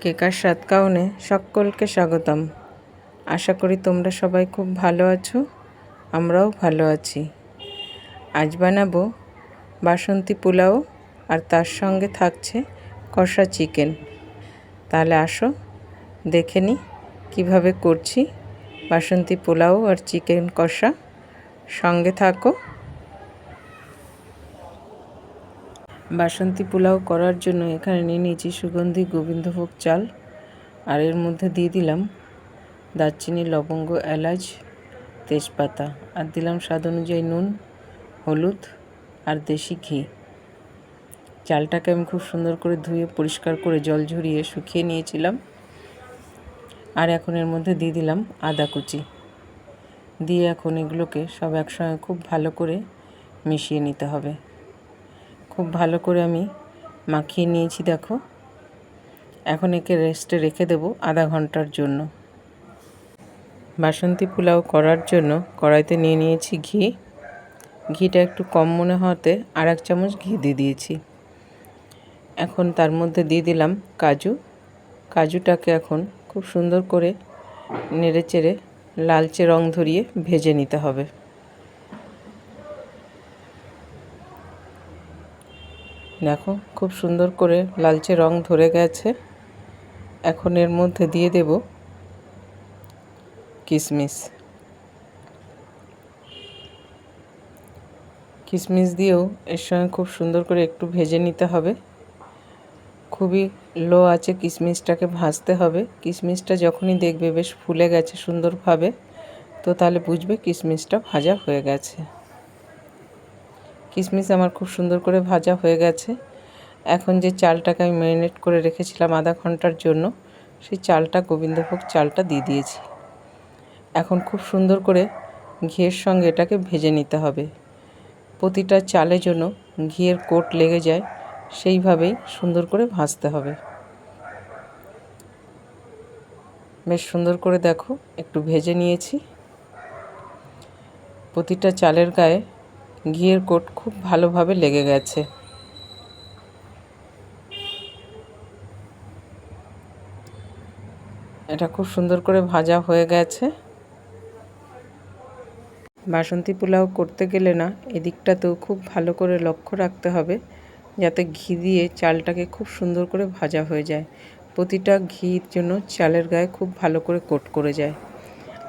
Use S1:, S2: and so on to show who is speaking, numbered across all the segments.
S1: কেকার স্বাদ কাউনে সকলকে স্বাগতম। আশা করি তোমরা সবাই খুব ভালো আছো, আমরাও ভালো আছি। আজ বানাবো বাসন্তী পোলাও আর তার সঙ্গে থাকছে কষা চিকেন। তাহলে আসো দেখে নিই কীভাবে করছি বাসন্তী পোলাও আর চিকেন কষা। সঙ্গে থাকো। বাসন্তী পোলাও করার জন্য এখানে নিয়ে নিয়েছি সুগন্ধি গোবিন্দভোগ চাল, আর এর মধ্যে দিয়ে দিলাম দারচিনি, লবঙ্গ, এলাচ, তেজপাতা, আর দিলাম স্বাদ অনুযায়ী নুন, হলুদ আর দেশি ঘি। চালটাকে আমি খুব সুন্দর করে ধুয়ে পরিষ্কার করে জল ঝরিয়ে শুকিয়ে নিয়েছিলাম। আর এখন এর মধ্যে দিয়ে দিলাম আদা কুচি, দিয়ে এখন এগুলোকে সব একসঙ্গে খুব ভালো করে মিশিয়ে নিতে হবে। খুব ভালো করে আমি মাখিয়ে নিয়েছি। দেখো, এখন একে রেস্টে রেখে দেব আধা ঘন্টার জন্য। বাসন্তী পোলাও করার জন্য কড়াইতে নিয়ে নিয়েছি ঘি। ঘিটা একটু কম মনে হওয়াতে আর 1 চামচ ঘি দিয়ে দিয়েছি। এখন তার মধ্যে দিয়ে দিলাম কাজুটাকে এখন খুব সুন্দর করে নেড়ে চেড়ে লালচে রং ধরিয়ে ভেজে নিতে হবে। দেখো, খুব সুন্দর করে লালচে রং ধরে গেছে। এখন এর মধ্যে দিয়ে দেব কিশমিশ দিয়েও এর সঙ্গে খুব সুন্দর করে একটু ভেজে নিতে হবে। খুবই লো আঁচে কিশমিশটাকে ভাজতে হবে। কিশমিশটা যখনই দেখবে বেশ ফুলে গেছে সুন্দরভাবে, তো তাহলে বুঝবে কিশমিশটা ভাজা হয়ে গেছে। কিশমিশ আমার খুব সুন্দর করে ভাজা হয়ে গেছে। এখন যে চালটাকে আমি ম্যারিনেট করে রেখেছিলাম আধা ঘন্টার জন্য, সেই চালটা, গোবিন্দভোগ চালটা দিয়ে দিয়েছি। এখন খুব সুন্দর করে ঘিয়ের সঙ্গে এটাকে ভেজে নিতে হবে। প্রতিটা চালের জন্য ঘিয়ের কোট লেগে যায়, সেইভাবেই সুন্দর করে ভাজতে হবে। বেশ সুন্দর করে দেখো একটু ভেজে নিয়েছি। প্রতিটা চালের গায়ে ঘিয়ের কোট খুব ভালোভাবে লেগে গেছে। এটা খুব সুন্দর করে ভাজা হয়ে গেছে। বাসন্তী পোলাও করতে গেলে না, এদিকটাতেও খুব ভালো করে লক্ষ্য রাখতে হবে যাতে ঘি দিয়ে চালটাকে খুব সুন্দর করে ভাজা হয়ে যায়। প্রতিটা ঘির জন্য চালের গায়ে খুব ভালো করে কোট করে যায়।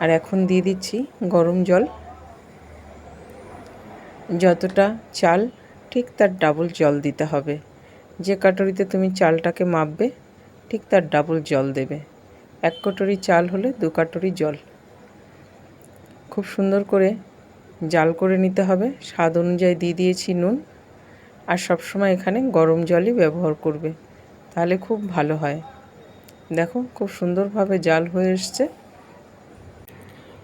S1: আর এখন দিয়ে দিচ্ছি গরম জল। যতটা চাল ঠিক তার ডাবল জল দিতে হবে। যে কাটুরিতে তুমি চালটাকে মাপবে ঠিক তার ডাবল জল দেবে। 1 কাটুরি চাল হলে 2 কাটুরি জল। খুব সুন্দর করে জাল করে নিতে হবে। স্বাদ অনুযায়ী দিয়ে দিয়েছি নুন। আর সবসময় এখানে গরম জলই ব্যবহার করবে, তাহলে খুব ভালো হয়। দেখো, খুব সুন্দরভাবে জাল হয়ে এসছে।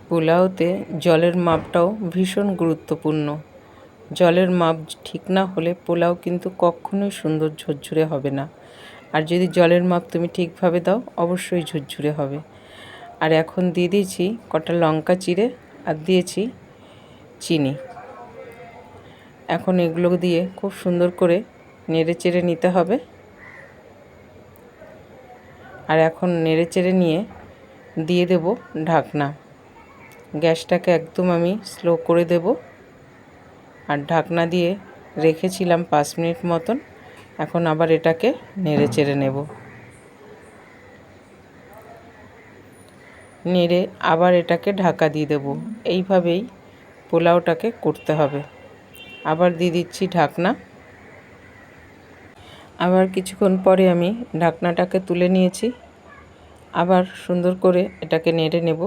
S1: পোলাওতে জলের মাপটাও ভীষণ গুরুত্বপূর্ণ। জলের মাপ ঠিক না হলে পোলাও কিন্তু কখনোই সুন্দর ঝরঝরে হবে না। আর যদি জলের মাপ তুমি ঠিকভাবে দাও, অবশ্যই ঝরঝরে হবে। আর এখন দিয়ে দিয়েছি কটা লঙ্কা চিড়ে, আর দিয়েছি চিনি। এখন এগুলো দিয়ে খুব সুন্দর করে নেড়ে চেড়ে নিতে হবে। আর এখন নেড়ে চেড়ে নিয়ে দিয়ে দেব ঢাকনা। গ্যাসটাকে একদম আমি স্লো করে দেব। আর ঢাকনা দিয়ে রেখেছিলাম 5 মিনিট মতন। এখন আবার এটাকে নেড়ে চেড়ে নেব। নেড়ে আবার এটাকে ঢাকা দিয়ে দেব। এইভাবেই পোলাওটাকে করতে হবে। আবার দিয়ে দিচ্ছি ঢাকনা। আবার কিছুক্ষণ পরে আমি ঢাকনাটাকে তুলে নিয়েছি। আবার সুন্দর করে এটাকে নেড়ে নেব।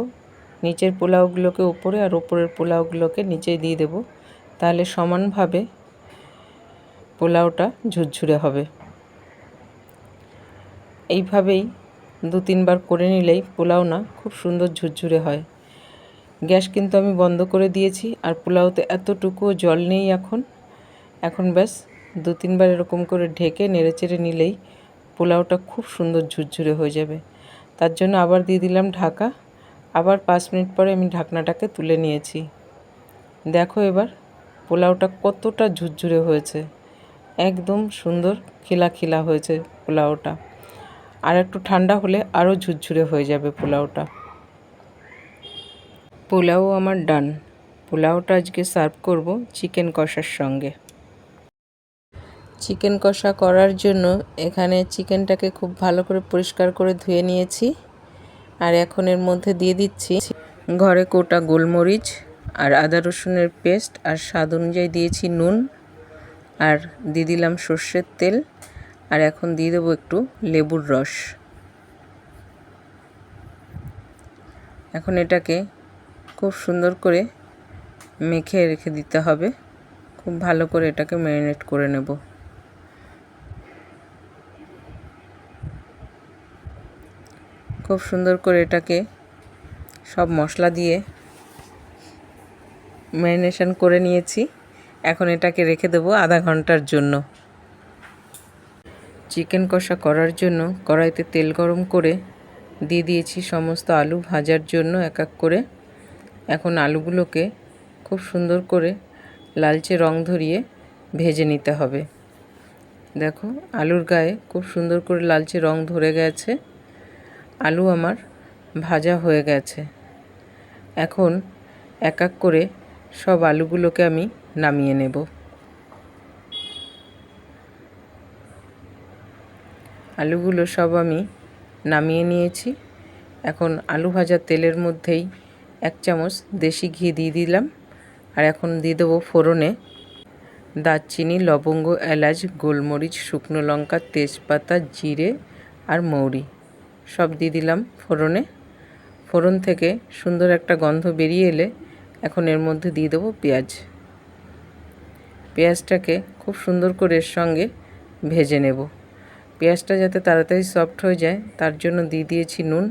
S1: নিচের পোলাওগুলোকে উপরে আর উপরের পোলাওগুলোকে নিচে দিয়ে দেব, তাহলে সমানভাবে পোলাওটা ঝুরঝুরে হবে। এইভাবেই 2-3 বার করে নিলেই পোলাও না খুব সুন্দর ঝুরঝুরে হয়। গ্যাস কিন্তু আমি বন্ধ করে দিয়েছি। আর পোলাওতে এতটুকুও জল নেই এখন ব্যাস 2-3 বার এরকম করে ঢেকে নেড়েচেড়ে নিলেই পোলাওটা খুব সুন্দর ঝুরঝুরে হয়ে যাবে। তার জন্য আবার দিয়ে দিলাম ঢাকা। আবার 5 মিনিট পরে আমি ঢাকনাটাকে তুলে নিয়েছি। দেখো এবার পোলাওটা কতটা ঝুরঝুরে হয়েছে, একদম সুন্দর খিলা খিলা হয়েছে পোলাওটা। আর একটু ঠান্ডা হলে আরও ঝুরঝুরে হয়ে যাবে পোলাওটা। পোলাও আমার ডান। পোলাওটা আজকে সার্ভ করব চিকেন কষার সঙ্গে। চিকেন কষা করার জন্য এখানে চিকেনটাকে খুব ভালো করে পরিষ্কার করে ধুয়ে নিয়েছি। আর এখন এর মধ্যে দিয়ে দিচ্ছি ঘরে কোটা গোলমরিচ আর আদা রসুনের পেস্ট, আর স্বাদ অনুযায়ী দিয়েছি নুন, আর দিয়ে দিলাম সর্ষের তেল, আর এখন দিয়ে দেবো একটু লেবুর রস। এখন এটাকে খুব সুন্দর করে মেখে রেখে দিতে হবে। খুব ভালো করে এটাকে ম্যারিনেট করে নেব। খুব সুন্দর করে এটাকে সব মশলা দিয়ে ম্যারিনেশন করে নিয়েছি। এখন এটাকে রেখে দেবো আধা ঘন্টার জন্য। চিকেন কষা করার জন্য কড়াইতে তেল গরম করে দিয়ে দিয়েছি সমস্ত আলু ভাজার জন্য এক এক করে। এখন আলুগুলোকে খুব সুন্দর করে লালচে রং ধরিয়ে ভেজে নিতে হবে। দেখো আলুর গায়ে খুব সুন্দর করে লালচে রং ধরে গেছে। আলু আমার ভাজা হয়ে গেছে। এখন এক এক করে সব আলুগুলোকে আমি নামিয়ে নেব। আলুগুলো সব আমি নামিয়ে নিয়েছি। এখন আলু ভাজার তেলের মধ্যেই 1 চামচ দেশি ঘি দিয়ে দিলাম। আর এখন দিয়ে দেবো ফোড়নে দারচিনি, লবঙ্গ, এলাচ, গোলমরিচ, শুকনো লঙ্কা, তেজপাতা, জিরে আর মৌরি সব দিয়ে দিলাম ফোড়নে। ফোড়ন থেকে সুন্দর একটা গন্ধ বেরিয়ে এলে এখন এর মধ্যে দিয়ে দেবো পেঁয়াজ। পেঁয়াজটাকে খুব সুন্দর করে এর সঙ্গে ভেজে নেব। পেঁয়াজটা যাতে তাড়াতাড়ি সফট হয়ে যায় তার জন্য দিয়ে দিয়েছি নুন।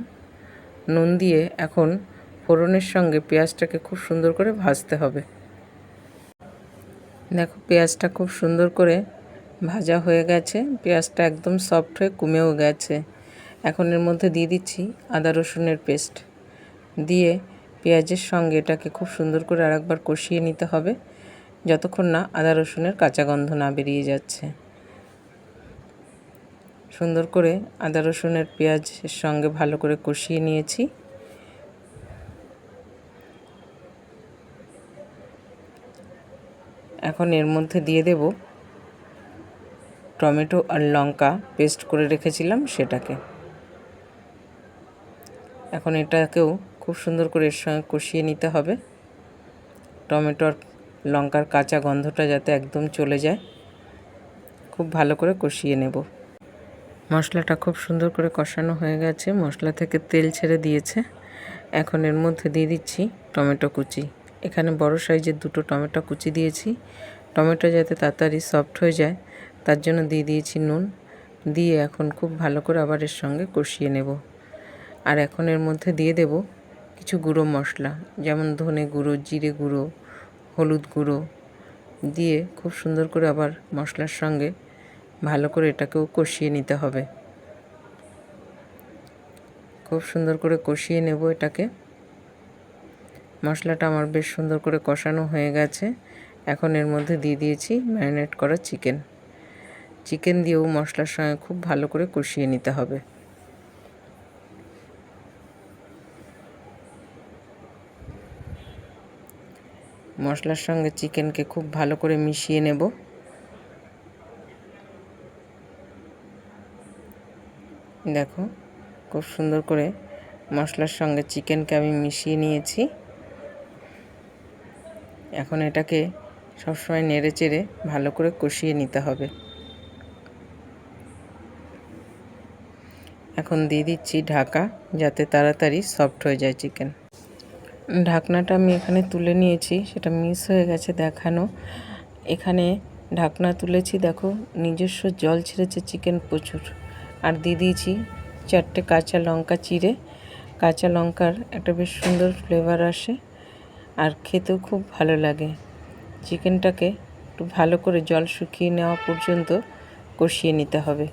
S1: নুন দিয়ে এখন ফোড়নের সঙ্গে পেঁয়াজটাকে খুব সুন্দর করে ভাজতে হবে। দেখো পেঁয়াজটা খুব সুন্দর করে ভাজা হয়ে গেছে। পেঁয়াজটা একদম সফট হয়ে কমেও গেছে। এখন এর মধ্যে দিয়ে দিচ্ছি আদা রসুনের পেস্ট। দিয়ে পেঁয়াজের সঙ্গে এটাকে খুব সুন্দর করে আরেকবার কষিয়ে নিতে হবে যতক্ষণ না আদা রসুনের কাঁচা গন্ধ না বেরিয়ে যাচ্ছে। সুন্দর করে আদা রসুনের পেঁয়াজের সঙ্গে ভালো করে কষিয়ে নিয়েছি। এখন এর মধ্যে দিয়ে দেব টমেটো আর লঙ্কা পেস্ট করে রেখেছিলাম সেটাকে। এখন এটাকেও খুব সুন্দর করে এর সঙ্গে কষিয়ে নিতে হবে। টমেটো আর লঙ্কার কাঁচা গন্ধটা যাতে একদম চলে যায়, খুব ভালো করে কষিয়ে নেব। মশলাটা খুব সুন্দর করে কষানো হয়ে গেছে, মশলা থেকে তেল ছেড়ে দিয়েছে। এখন এর মধ্যে দিয়ে দিচ্ছি টমেটো কুচি। এখানে বড় সাইজের 2টো টমেটো কুচি দিয়েছি। টমেটো যাতে তাড়াতাড়ি সফট হয়ে যায় তার জন্য দিয়ে দিয়েছি নুন। দিয়ে এখন খুব ভালো করে আবার এর সঙ্গে কষিয়ে নেব। আর এখন এর মধ্যে দিয়ে দেব কিছু গুঁড়ো মশলা, যেমন ধনে গুঁড়ো, জিরে গুঁড়ো, হলুদ গুঁড়ো দিয়ে খুব সুন্দর করে আবার মশলার সঙ্গে ভালো করে এটাকেও কষিয়ে নিতে হবে। খুব সুন্দর করে কষিয়ে নেব এটাকে। মশলাটা আমার বেশ সুন্দর করে কষানো হয়ে গেছে। এখন এর মধ্যে দিয়ে দিয়েছি ম্যারিনেট করা চিকেন। চিকেন দিয়েও মশলার সঙ্গে খুব ভালো করে কষিয়ে নিতে হবে। মশলার সঙ্গে চিকেনকে খুব ভালো করে মিশিয়ে নেব। দেখো খুব সুন্দর করে মশলার সঙ্গে চিকেনকে আমি মিশিয়ে নিয়েছি। এখন এটাকে সবসময় নেড়ে চেড়ে ভালো করে কষিয়ে নিতে হবে। এখন দিয়ে দিচ্ছি ঢাকা, যাতে তাড়াতাড়ি সফট হয়ে যায় চিকেন। ঢাকনাটা আমি এখানে তুলে নিয়েছি, সেটা মিস হয়ে গেছে দেখানো। এখানে ঢাকনা তুলেছি, দেখো নিজস্ব জল ছেড়েছে চিকেন প্রচুর। আর দিয়ে দিয়েছি 4টে কাঁচা লঙ্কা চিড়ে। কাঁচা লঙ্কার একটা বেশ সুন্দর ফ্লেভার আসে আর খেতেও খুব ভালো লাগে। চিকেনটাকে একটু ভালো করে জল শুকিয়ে নেওয়া পর্যন্ত কষিয়ে নিতে হবে।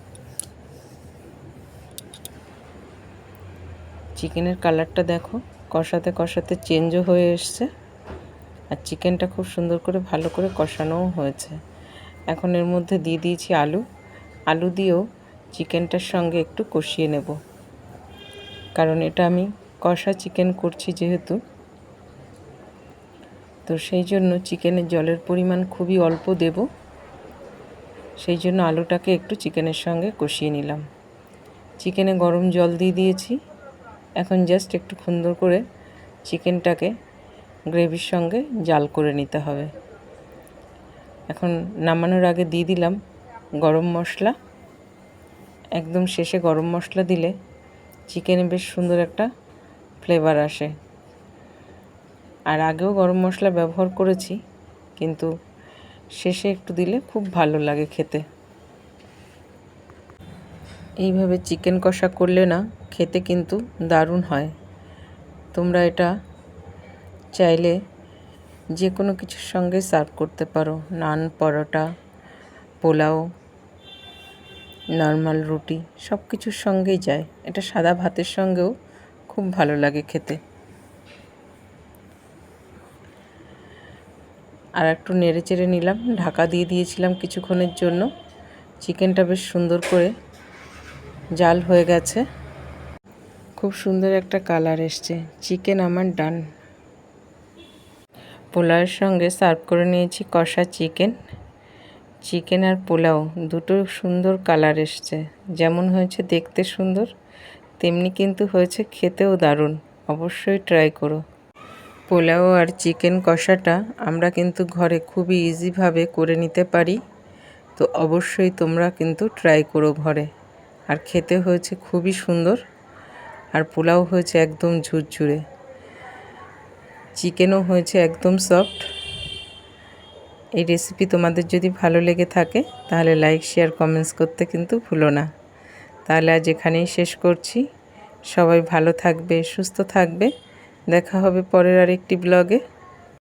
S1: চিকেনের কালারটা দেখো কষাতে কষাতে চেঞ্জও হয়ে এসছে, আর চিকেনটা খুব সুন্দর করে ভালো করে কষানোও হয়েছে। এখন এর মধ্যে দিয়ে দিয়েছি আলু। আলু দিয়েও চিকেনটার সঙ্গে একটু কষিয়ে নেব, কারণ এটা আমি কষা চিকেন করছি যেহেতু, তো সেই জন্য চিকেনের জলের পরিমাণ খুবই অল্প দেব। সেই জন্য আলুটাকে একটু চিকেনের সঙ্গে কষিয়ে নিলাম। চিকেনে গরম জল দিয়ে দিয়েছি। এখন জাস্ট একটু সুন্দর করে চিকেনটাকে গ্রেভির সঙ্গে জাল করে নিতে হবে। এখন নামানোর আগে দিয়ে দিলাম গরম মশলা। একদম শেষে গরম মশলা দিলে চিকেনে বেশ সুন্দর একটা ফ্লেভার আসে। আর আগেও গরম মশলা ব্যবহার করেছি, কিন্তু শেষে একটু দিলে খুব ভালো লাগে খেতে। এইভাবে চিকেন কষা করলে না খেতে কিন্তু দারুণ হয়। তোমরা এটা চাইলে যে কোনো কিছুর সঙ্গে সার্ভ করতে পারো, নান, পরোটা, পোলাও, নর্মাল রুটি, সব কিছুর সঙ্গেই যায়। এটা সাদা ভাতের সঙ্গেও খুব ভালো লাগে খেতে। আর একটু নেড়ে চেড়ে নিলাম, ঢাকা দিয়ে দিয়েছিলাম কিছুক্ষণের জন্য। চিকেনটা বেশ সুন্দর করে জাল হয়ে গেছে, খুব সুন্দর একটা কালার এসছে। চিকেন আমার ডান। পোলাওয়ের সঙ্গে সার্ভ করে নিয়েছি কষা চিকেন। চিকেন আর পোলাও দুটো সুন্দর কালার এসছে। যেমন হয়েছে দেখতে সুন্দর, তেমনি কিন্তু হয়েছে খেতেও দারুণ। অবশ্যই ট্রাই করো। পোলাও আর চিকেন কষাটা আমরা কিন্তু ঘরে খুবই ইজিভাবে করে নিতে পারি, তো অবশ্যই তোমরা কিন্তু ট্রাই করো ঘরে। আর খেতে হয়েছে খুবই সুন্দর, আর পোলাও হয়েছে একদম ঝুরঝুরে, চিকেনও হয়েছে একদম সফট। এই রেসিপি তোমাদের যদি ভালো লেগে থাকে তাহলে লাইক, শেয়ার, কমেন্টস করতে কিন্তু ভুলো না। তাহলে আজ এখানেই শেষ করছি। সবাই ভালো থাকবে, সুস্থ থাকবে। দেখা হবে পরের আরেকটি ব্লগে।